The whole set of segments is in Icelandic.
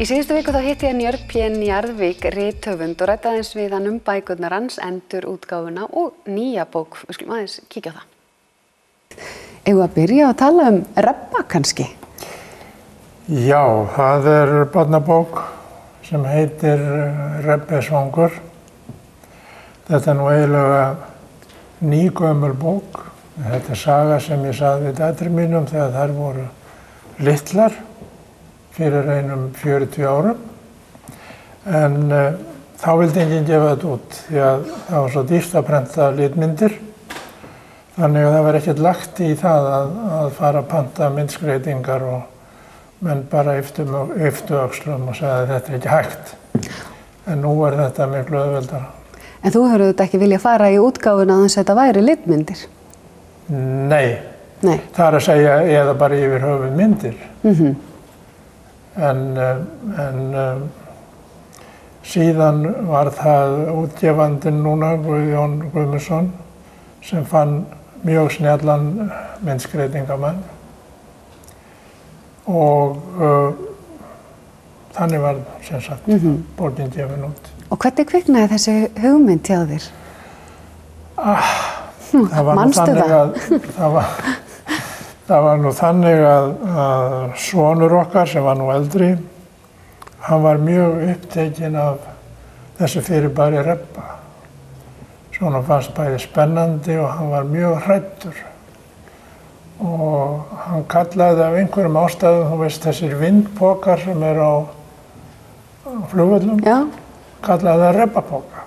Í síðustu viku þá hitti ég Njörð P. Njarðvík rithöfund og ræddi aðeins við hann bækurnar hans, endurútgáfuna og nýja bók. Við skulum aðeins kíkja á það. Eigum við að byrja að tala Rebba kannski? Já, það barnabók sem heitir Rebbi svangur. Þetta nú eiginlega nýgömul bók. Þetta saga sem ég sagði við dætrum mínum þegar þær voru litlar fyrir einum 40 árum. En þá vildi enginn gefa þetta út því að það var svo dýrt að prenta litmyndir. Þannig að það var ekkert lagt í það að fara að panta myndskreytingar og menn bara ypptu öxlum og sagði að þetta ekki hægt. En nú þetta miklu auðveldara. En þú hefur auðvitað ekki viljað fara í útgáfuna að þetta væri litmyndir? Nei. Það að segja eða bara yfir höfuð myndir. En síðan var það útgefandinn núna, Guðjón Guðmundsson, sem fann mjög snjallan myndskreytingamann. Og þannig var sem sagt bókin gefin út. Og hvernig kviknaði þessi hugmynd hjá þér? Manstu það? Það var nú þannig að sonur okkar sem var nú eldri, hann var mjög upptekinn af þessu fyrirbæri Rebba. Svona fannst bæði spennandi og hann var mjög hræddur. Og hann kallaði af einhverjum ástæðum, þú veist, þessir vindpokar sem á flugvöllum, kallaði það Rebbapoka.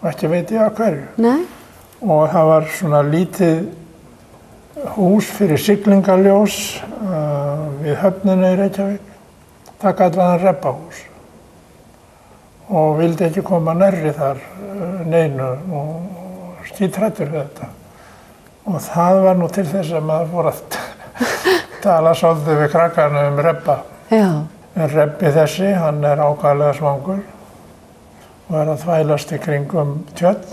Og ekki veit ég að hverju. Nei. Og það var svona lítið hús fyrir siglingaljós við höfnina í Reykjavík. Það kallaði hann Rebbahús. Og vildi ekki koma nærri þar neinu og skíthræddur við þetta. Og það var nú til þess að maður fór að tala svolítið við krakkarna Rebba. Já. En Rebbi þessi, hann ákaflega svangur og að þvælast í kringum tjörn.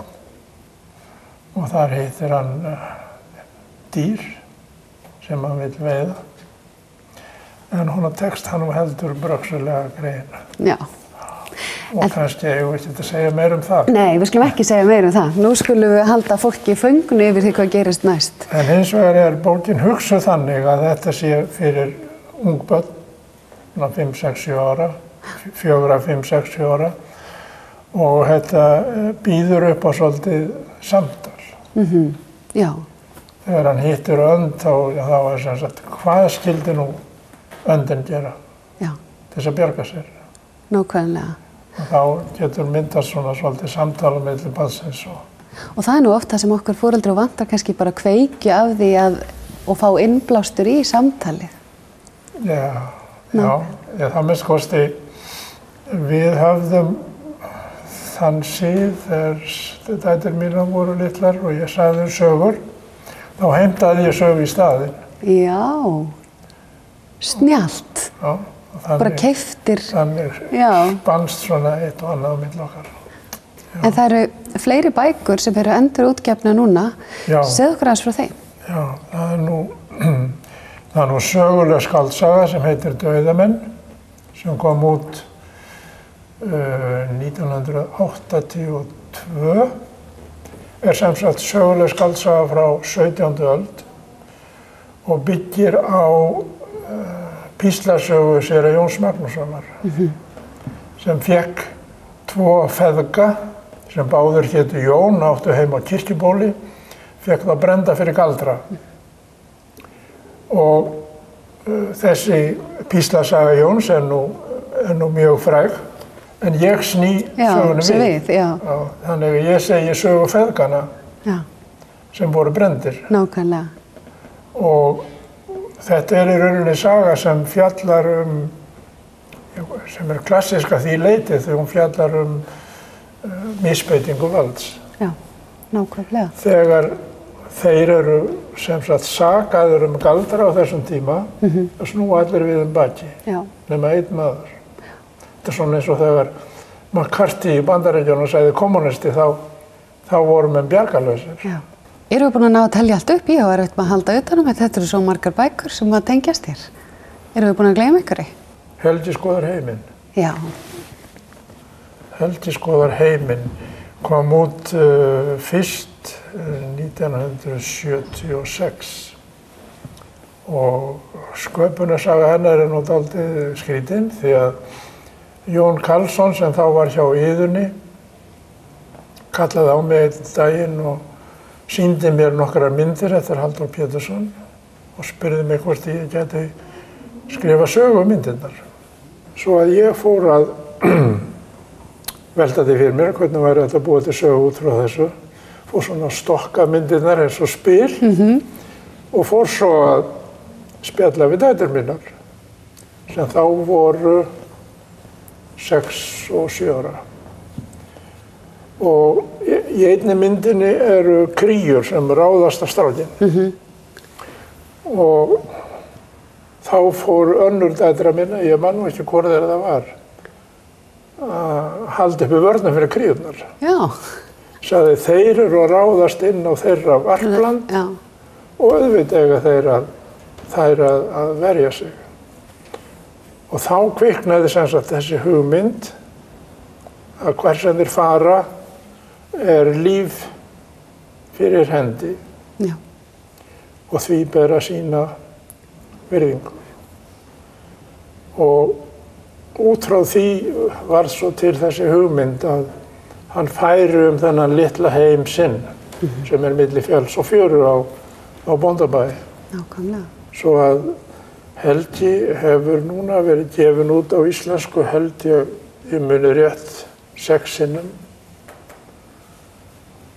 Og þar heitir hann dýr sem hann vill veiða. En honum tekst hann heldur bröksulega greina. Já. Og kannski eigum við ekki að segja meir það. Nei, við skulum ekki segja meir það. Nú skulum við halda fólki föngnu yfir því hvað gerist næst. En hins vegar bókin hugsuð þannig að þetta sé fyrir ungbörn, 5-6 ára, 4-5-6 ára. Og þetta býður upp á svolítið samtal. Já. Þegar hann hittir önd, þá var sem sagt, hvað skildi nú öndin gera til þess að bjarga sér? Nákvæmlega. Og þá getur myndast svona svolítið samtala milli barnsins og það nú oft það sem okkur foreldrar vantar kannski bara kveikju af því og fá innblástur í samtalið. Já, það minnst kosti við höfðum þann sið þegar dætur mínar voru litlar og ég sagði þeim sögur, þá heimtaði ég sögu í staðinn. Já, snjallt. Já. Bara keyptir. Þannig spannst svona eitt og annað á milli okkar. En það eru fleiri bækur sem eru endurútgefnar núna. Segðu okkur aðeins frá þeim. Já, það er nú söguleg skáldsaga sem heitir Dauðamenn, sem kom út 1982. Sem sagt söguleg skáldsaga frá 17. öld og byggir á píslarsögu séra Jóns Magnússonar sem fékk 2 feðga sem báðir hétu Jón, áttu heim á Kirkjubóli, fékk þá brenda fyrir galdra. Og þessi píslasaga Jóns nú mjög fræg, en ég sný sögunum við. Þannig að ég segi sögu feðgana sem voru brendir. Nákvæmlega. Og þetta í rauninni saga sem fjallar sem klassíska því leyti þegar hún fjallar misbeitingu valds. Já, nákvæmlega. Þegar þeir eru sem sagt sakaðir galdra á þessum tíma og snúa allir við baki, nema einn maður. Þetta svona eins og þegar McCarthy í Bandaríkjunum sagði kommunisti, þá voru menn bjargarlausir. Erum við búin að ná að telja allt upp í og erum við að halda utan þetta eru svo margar bækur sem að tengjast þér? Erum við búin að gleyma ykkur? Helgi skoðar heiminn. Já. Helgi skoðar heiminn kom út fyrst 1976 og sköpunarsaga hennar nú dálítið skrítinn því að Jón Karlsson sem þá var hjá Iðunni kallaði á mig einn daginn og sýndi mér nokkrar myndir eftir Halldór Pétursson og spurði mig hvort ég geti skrifa sögumyndirnar. Svo að ég fór að velta því fyrir mér hvernig væri þetta að búa til sögu út frá þessu. Fór svona að stokka myndirnar eins og spil og fór svo að spjalla við dætur mínar sem þá voru 6 og 7 ára. Og í einni myndinni eru kríur sem ráðast á strákinn. Og þá fór önnur dætra minna, ég man nú ekki hvort þeirra það var, að halda uppi vörnum fyrir kríurnar. Já. Sagði þeir eru að ráðast inn á þeirra varpland og auðvitað eiga þær að verja sig. Og þá kviknaði sem sagt þessi hugmynd að hver sem þeir fara líf fyrir hendi. Já. Og því ber að sýna virðingu. Og út frá því varð svo til þessi hugmynd að hann færi þennan litla heim sinn sem milli fjalls og fjöru á Bóndabæ. Nákvæmlega. Svo að Helgi hefur núna verið gefin út á íslensku held ég muni rétt 6 sinnum.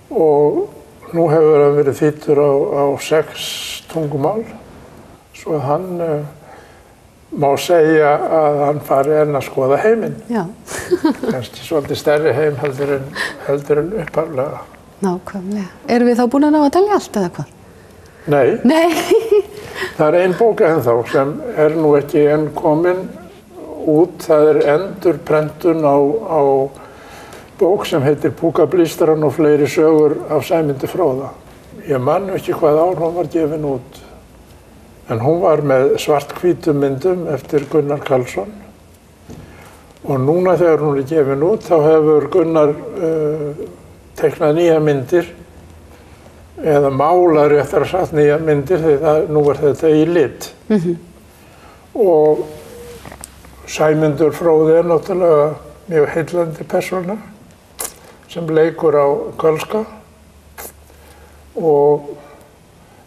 Og nú hefur hann verið þýddur á 6 tungumál. Svo hann má segja að hann fari enn að skoða heiminn. Já. Kannski svolítið stærri heim heldur en upphaflega. Nákvæmlega. Erum við þá búin að ná að telja allt eða hvað? Nei. Nei. Það ein bók ennþá sem nú ekki enn komin út. Það endurprentun á bók sem heitir Púkablístran og fleiri sögur af Sæmundi Fróða. Ég man ekki hvað ár hún var gefin út. En hún var með svart-hvítum myndum eftir Gunnar Karlsson. Og núna þegar hún gefin út þá hefur Gunnar teiknað nýja myndir eða málað réttar sagt nýja myndir því nú þetta í lit. Og Sæmundur Fróði náttúrulega mjög heillandi persóna sem leikur á kölska og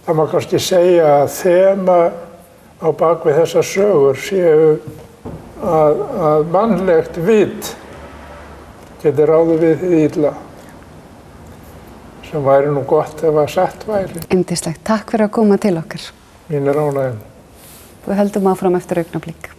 það má kannski segja að þema á bakvið þessar sögur séu að mannlegt vit geti ráðið við hið illa sem væri nú gott ef að satt væri. Yndislegt. Takk fyrir að koma til okkar. Mín ánægjan. Við höldum áfram eftir augnablik.